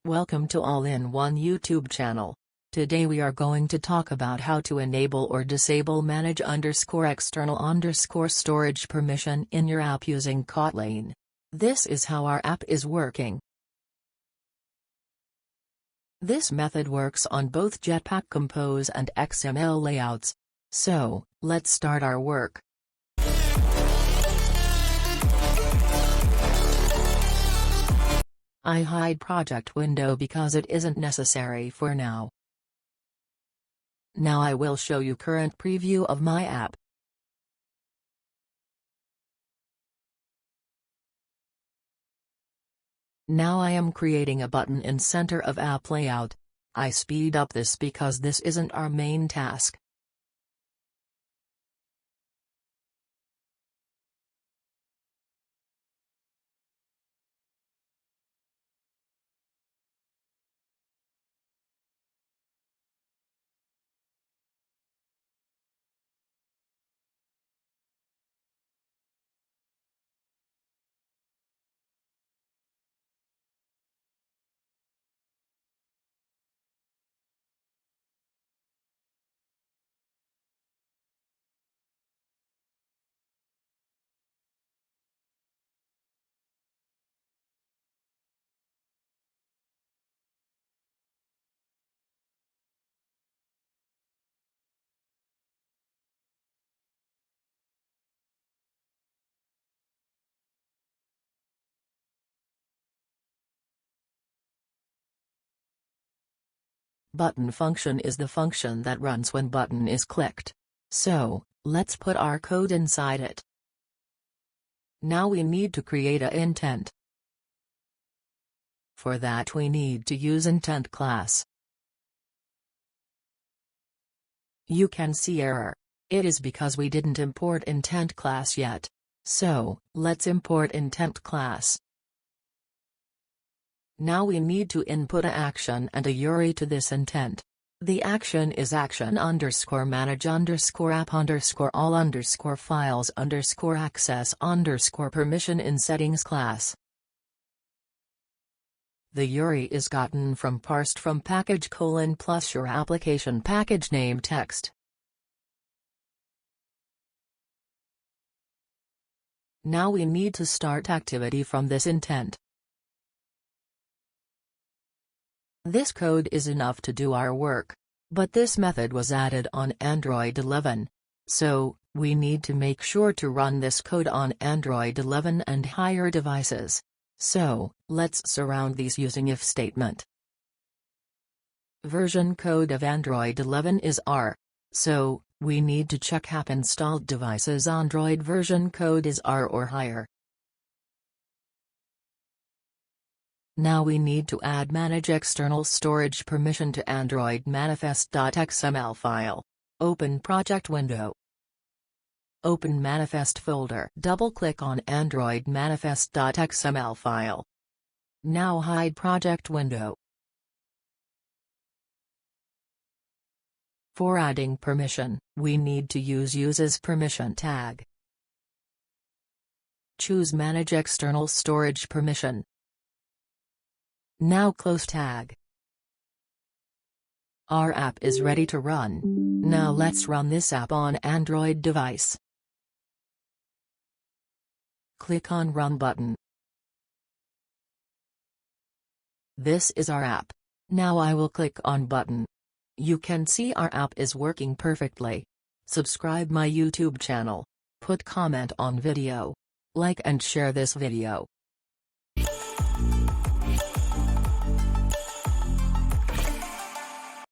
Welcome to All-in-One YouTube channel. Today we are going to talk about how to enable or disable manage_external_ storage permission in your app using Kotlin. This is how our app is working. This method works on both Jetpack Compose and XML layouts. So, let's start our work. I hide project window because it isn't necessary for now. Now I will show you current preview of my app. Now I am creating a button in center of app layout. I speed up this because this isn't our main task. Button function is the function that runs when button is clicked. So, let's put our code inside it. Now we need to create a intent. For that we need to use intent class. You can see error. It is because we didn't import intent class yet. So, let's import intent class. Now we need to input a action and a URI to this intent. The action is action_manage_all_files_access_permission in settings class. The URI is gotten from parsed from package : plus your application package name text. Now we need to start activity from this intent. This code is enough to do our work. But this method was added on Android 11. So, we need to make sure to run this code on Android 11 and higher devices. So, let's surround these using if statement. Version code of Android 11 is R. So, we need to check app installed devices Android version code is R or higher. Now we need to add manage external storage permission to AndroidManifest.xml file. Open project window. Open manifest folder. Double-click on AndroidManifest.xml file. Now hide project window. For adding permission, we need to use uses permission tag. Choose manage external storage permission. Now close tag. Our app is ready to run. Now let's run this app on Android device. Click on Run button. This is our app. Now I will click on button. You can see our app is working perfectly. Subscribe my YouTube channel. Put comment on video. Like and share this video.